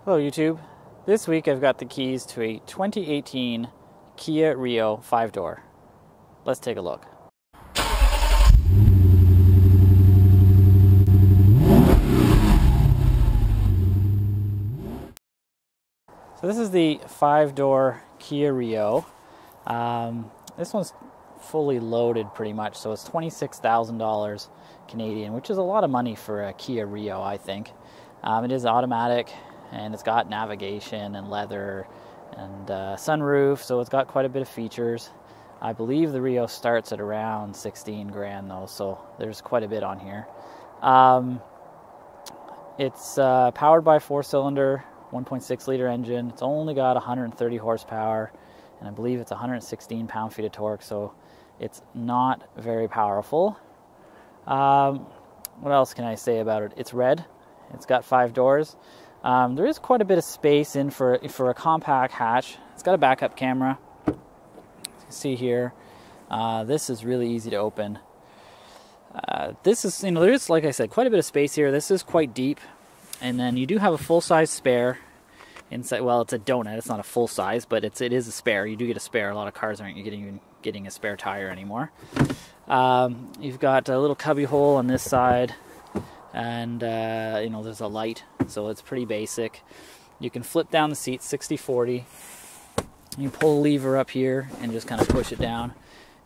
Hello YouTube. This week I've got the keys to a 2018 Kia Rio 5-door. Let's take a look. So this is the 5-door Kia Rio. This one's fully loaded pretty much, so it's $26,000 Canadian, which is a lot of money for a Kia Rio, I think. It is automatic, and it's got navigation and leather and sunroof, so it's got quite a bit of features. I believe the Rio starts at around 16 grand though, so there's quite a bit on here. It's powered by a 4-cylinder 1.6 liter engine. It's only got 130 horsepower, and I believe it's 116 pound-feet of torque, so it's not very powerful. What else can I say about it? It's red. It's got 5 doors. There is quite a bit of space in for a compact hatch. It's got a backup camera. As you can see here, this is really easy to open. This is, there is, like I said, quite a bit of space here. This is quite deep, and then you do have a full-size spare inside. Well, it's a donut. It's not a full size, but it is a spare. You do get a spare. A lot of cars aren't getting a spare tire anymore. You've got a little cubby hole on this side. And, there's a light, so it's pretty basic. You can flip down the seat 60-40. You pull a lever up here and just kind of push it down,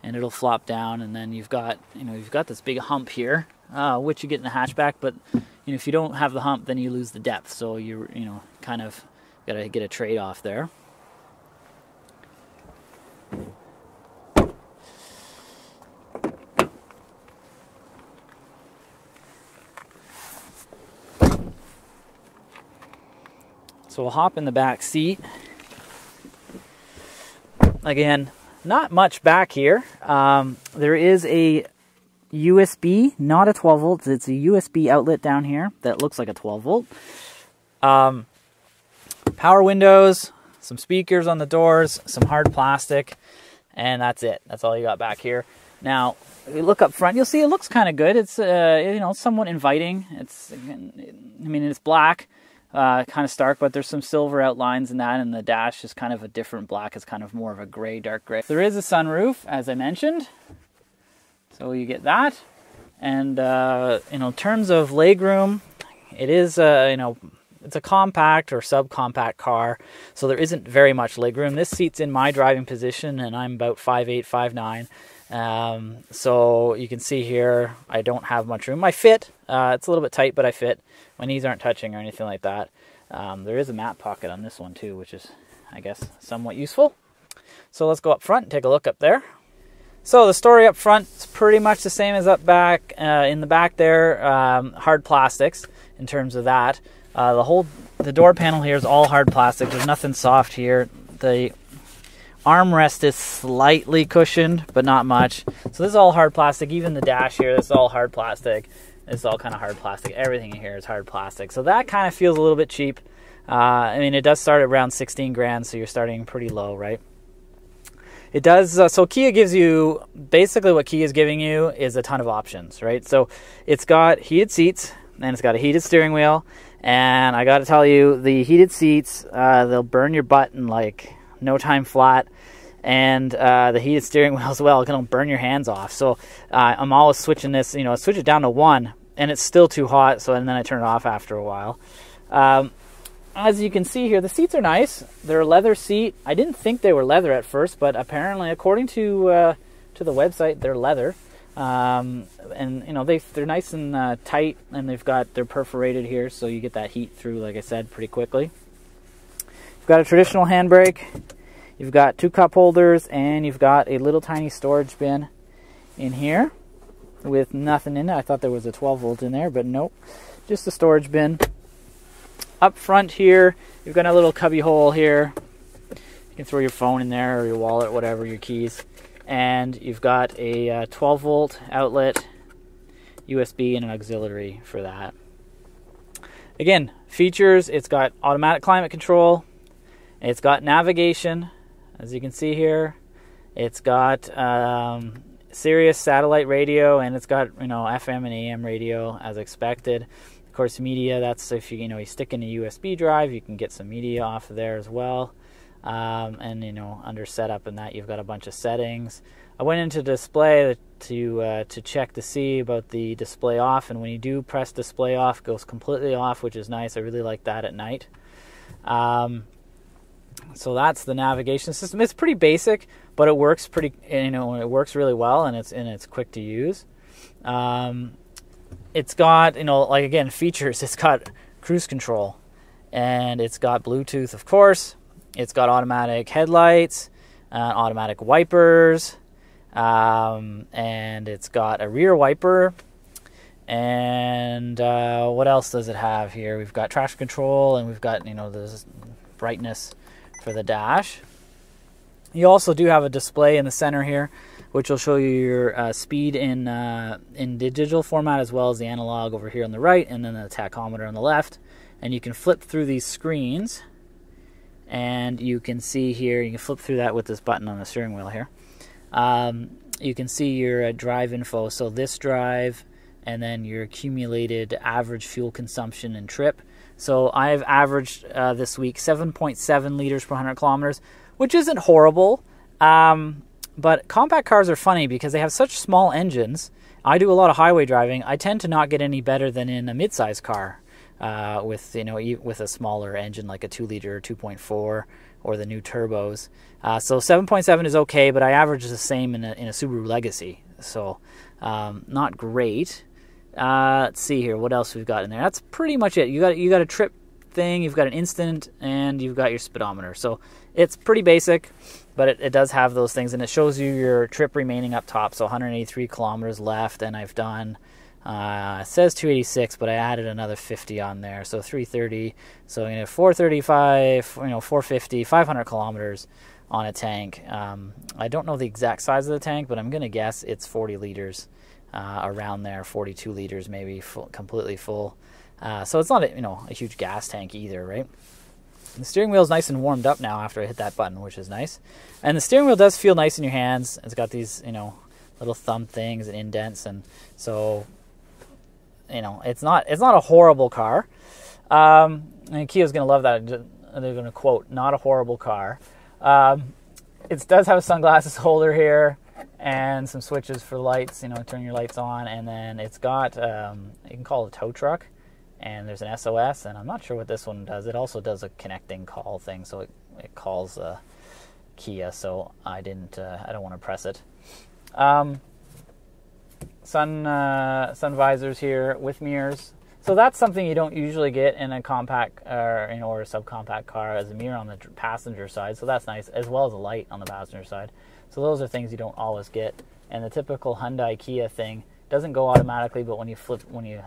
and it'll flop down. And then you've got this big hump here, which you get in the hatchback. But, if you don't have the hump, then you lose the depth. So you kind of got to get a trade-off there. So we'll hop in the back seat. Again, not much back here. There is a USB, not a 12 volt. It's a USB outlet down here that looks like a 12 volt. Power windows, some speakers on the doors, some hard plastic, and that's it. That's all you got back here. Now, if you look up front, you'll see it looks kind of good. It's somewhat inviting. It's black. Kind of stark, but there's some silver outlines in that, and the dash is kind of a different black. It's kind of more of a gray, dark gray. There is a sunroof, as I mentioned, so you get that. And in terms of legroom, it is it's a compact or subcompact car, so there isn't very much legroom. This seat's in my driving position, and I'm about 5'8", 5'9". So you can see here, I don't have much room. I fit. It's a little bit tight, but I fit. My knees aren't touching or anything like that. There is a mat pocket on this one too, which is, I guess, somewhat useful. So let's go up front and take a look up there. So the story up front is pretty much the same as up back. In the back there, hard plastics in terms of that. The door panel here is all hard plastic. There's nothing soft here. The armrest is slightly cushioned, but not much. So this is all hard plastic. Even the dash here, this is all hard plastic. It's all kind of hard plastic. Everything in here is hard plastic. So that kind of feels a little bit cheap. It does start at around 16 grand, so you're starting pretty low, right? It does, so Kia gives you, basically what Kia is giving you is a ton of options, right? So it's got heated seats, and it's got a heated steering wheel. And I got to tell you, the heated seats, they'll burn your butt in like no time flat. And the heated steering wheel as well, it'll burn your hands off. So I'm always switching this, I switch it down to 1, and it's still too hot, and then I turn it off after a while. As you can see here, the seats are nice. They're a leather seat. I didn't think they were leather at first, but apparently, according to the website, they're leather. They're nice and tight, and they're perforated here, so you get that heat through, like I said, pretty quickly. You've got a traditional handbrake. You've got 2 cup holders, and you've got a little tiny storage bin in here with nothing in it. I thought there was a 12 volt in there, but nope, just a storage bin. Up front here, you've got a little cubby hole here. You can throw your phone in there or your wallet, whatever, your keys. And you've got a 12 volt outlet, USB, and an auxiliary for that. Again, features, it's got automatic climate control. It's got navigation, as you can see here. It's got Sirius satellite radio, and it's got FM and AM radio as expected. Of course, media, that's if you stick in a USB drive, you can get some media off of there as well. And under setup and that, you've got a bunch of settings. I went into display to check to see about the display off, and when you do press display off, it goes completely off, which is nice. I really like that at night. So that's the navigation system. It's pretty basic, but it works it works really well, and it's quick to use. It's got again, features. It's got cruise control, and it's got Bluetooth, of course. It's got automatic headlights, automatic wipers, and it's got a rear wiper. And what else does it have here? We've got traction control, and we've got the brightness for the dash. You also do have a display in the center here, which will show you your speed in digital format, as well as the analog over here on the right, and then the tachometer on the left. And you can flip through these screens, and you can see here, you can flip through that with this button on the steering wheel here. You can see your drive info, so this drive, and then your accumulated average fuel consumption and trip. So I've averaged this week 7.7 liters per 100 kilometers, which isn't horrible. But compact cars are funny because they have such small engines. I do a lot of highway driving. I tend to not get any better than in a mid-size car with a smaller engine like a 2-liter or 2.4 or the new turbos. So 7.7 is okay, but I average the same in a Subaru Legacy. So not great. Let's see here what else we've got in there. That's pretty much it. You got a trip thing, you've got an instant, and you've got your speedometer. So it's pretty basic, but it does have those things, and it shows you your trip remaining up top. So 183 kilometers left, and I've done it says 286, but I added another 50 on there, so 330. So 435, 450, 500 kilometers on a tank. I don't know the exact size of the tank, but I'm gonna guess it's 40 liters. Around there, 42 liters maybe, completely full. So it's not a huge gas tank either, right? The steering wheel is nice and warmed up now after I hit that button, which is nice. And the steering wheel does feel nice in your hands. It's got these little thumb things and indents, and so it's not a horrible car. And Kia's gonna love that. They're gonna quote, "Not a horrible car." It does have a sunglasses holder here, and some switches for lights, turn your lights on, and then it's got, you can call it a tow truck, and there's an SOS, and I'm not sure what this one does. It also does a connecting call thing, so it calls Kia, so I don't want to press it. Sun visors here with mirrors. So that's something you don't usually get in a compact or a subcompact car, as a mirror on the passenger side, so that's nice, as well as a light on the passenger side. So those are things you don't always get. And the typical Hyundai Kia thing doesn't go automatically, but when you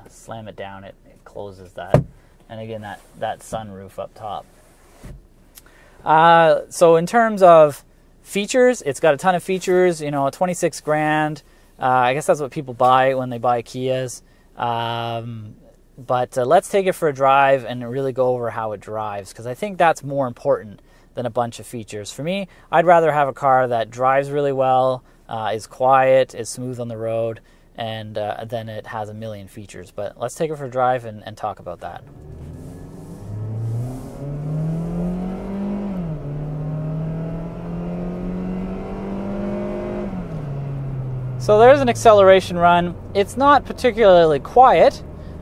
slam it down, it closes that. And again, that sunroof up top. So in terms of features, it's got a ton of features. 26 grand. I guess that's what people buy when they buy Kias. But let's take it for a drive and really go over how it drives, because I think that's more important than a bunch of features. For me, I'd rather have a car that drives really well, is quiet, is smooth on the road, and then it has a million features. But let's take it for a drive and talk about that. So there's an acceleration run. It's not particularly quiet,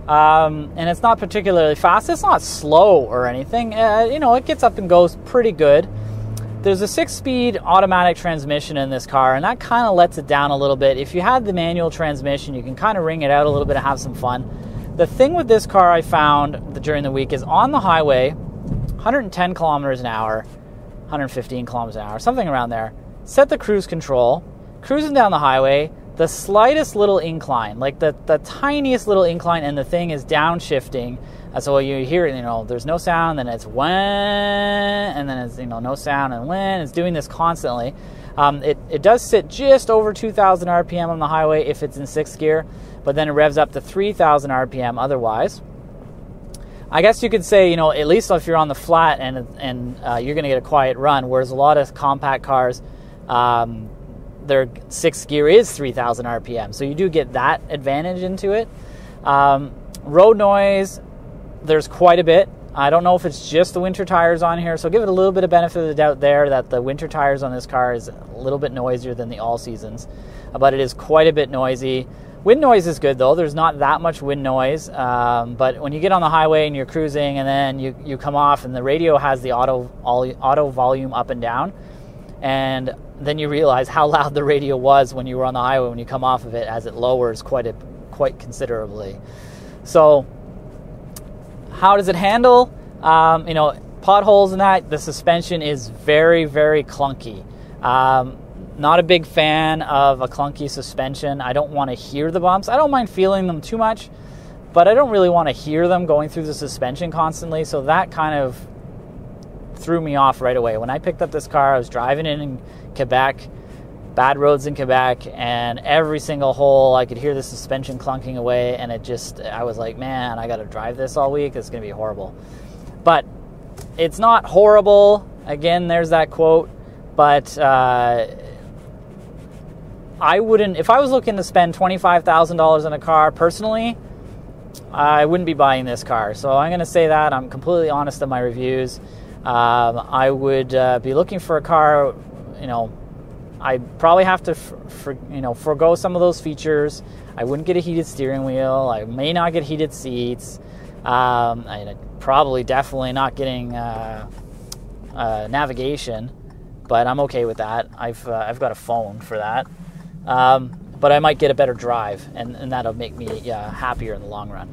and it's not particularly fast. It's not slow or anything. It gets up and goes pretty good. There's a 6-speed automatic transmission in this car, and that kind of lets it down a little bit. If you had the manual transmission, you can kind of wring it out a little bit and have some fun. The thing with this car I found during the week is on the highway, 110 kilometers an hour, 115 kilometers an hour, something around there. Set the cruise control, cruising down the highway, the slightest little incline, like the tiniest little incline, and the thing is downshifting. So you hear it, there's no sound, then it's when, and then it's, no sound, and when. It's doing this constantly. It does sit just over 2,000 RPM on the highway if it's in 6th gear, but then it revs up to 3,000 RPM otherwise. I guess you could say, at least if you're on the flat and you're going to get a quiet run, whereas a lot of compact cars, their 6th gear is 3,000 RPM, so you do get that advantage into it. Road noise, there's quite a bit. I don't know if it's just the winter tires on here, so give it a little bit of benefit of the doubt there that the winter tires on this car is a little bit noisier than the all seasons, but it is quite a bit noisy. Wind noise is good though. There's not that much wind noise, but when you get on the highway and you're cruising and then you come off and the radio has the auto volume up and down, and then you realize how loud the radio was when you were on the highway when you come off of it, as it lowers quite considerably. So how does it handle? You know, potholes and that, the suspension is very, very clunky. Not a big fan of a clunky suspension. I don't want to hear the bumps. I don't mind feeling them too much, but I don't really want to hear them going through the suspension constantly. So that kind of threw me off right away. When I picked up this car, I was driving in Quebec, bad roads in Quebec, and every single hole I could hear the suspension clunking away, and I was like, man, I got to drive this all week. It's going to be horrible. But it's not horrible. Again, there's that quote. But I wouldn't, if I was looking to spend $25,000 on a car, personally, I wouldn't be buying this car. So I'm going to say that. I'm completely honest in my reviews. I would be looking for a car, you know, I'd probably have to forego some of those features. I wouldn't get a heated steering wheel. I may not get heated seats. I'd probably definitely not getting navigation, but I'm okay with that. I've got a phone for that. But I might get a better drive, and that'll make me happier in the long run.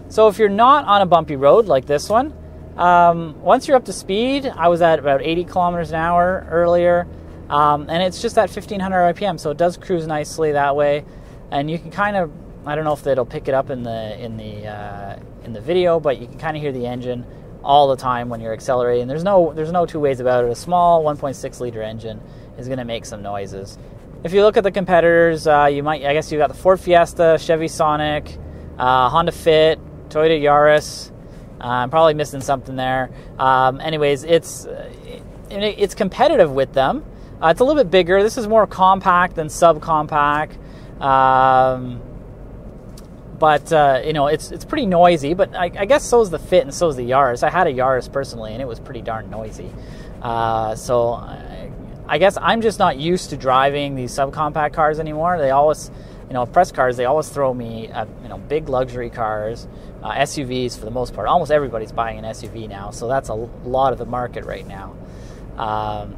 So if you're not on a bumpy road like this one, once you're up to speed, I was at about 80 kilometers an hour earlier, and it's just at 1500 RPM, so it does cruise nicely that way. And you can kind of, I don't know if it'll pick it up in the video, but you can kind of hear the engine all the time when you're accelerating. There's no two ways about it. A small 1.6 liter engine is going to make some noises. If you look at the competitors, I guess you got the Ford Fiesta, Chevy Sonic, Honda Fit, Toyota Yaris. I'm probably missing something there. Anyways, it's competitive with them. It's a little bit bigger. This is more compact than subcompact. But you know, it's pretty noisy. But I guess so is the Fit and so is the Yaris. I had a Yaris personally, and it was pretty darn noisy. So I guess I'm just not used to driving these subcompact cars anymore. They always, you know, press cars, they always throw me, big luxury cars, SUVs for the most part. Almost everybody's buying an SUV now, so that's a lot of the market right now.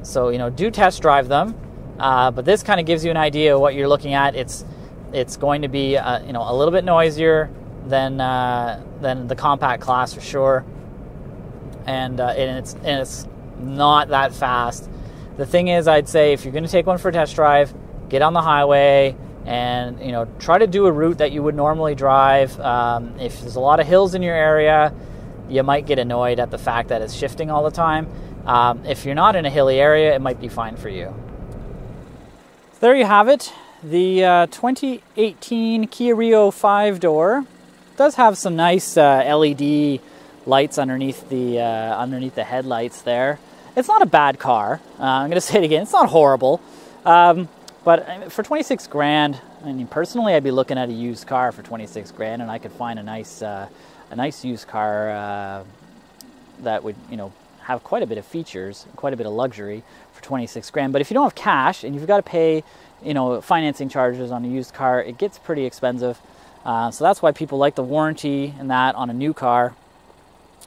So, you know, do test drive them, but this kind of gives you an idea of what you're looking at. It's going to be, a little bit noisier than the compact class for sure, and it's not that fast. The thing is, I'd say if you're going to take one for a test drive, get on the highway and, you know, try to do a route that you would normally drive. If there's a lot of hills in your area, you might get annoyed at the fact that it's shifting all the time. If you're not in a hilly area, it might be fine for you. So there you have it. The 2018 Kia Rio 5-door does have some nice LED lights underneath the headlights there. It's not a bad car. I'm going to say it again. It's not horrible. But for 26 grand, I mean, personally, I'd be looking at a used car for 26 grand, and I could find a nice used car that would, you know, have quite a bit of features, quite a bit of luxury for 26 grand. But if you don't have cash and you've got to pay, you know, financing charges on a used car, it gets pretty expensive. So that's why people like the warranty and that on a new car.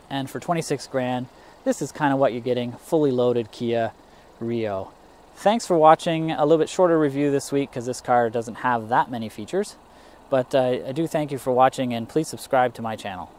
And for 26 grand, this is kind of what you're getting, fully loaded Kia Rio. Thanks for watching a little bit shorter review this week because this car doesn't have that many features. But I do thank you for watching, and please subscribe to my channel.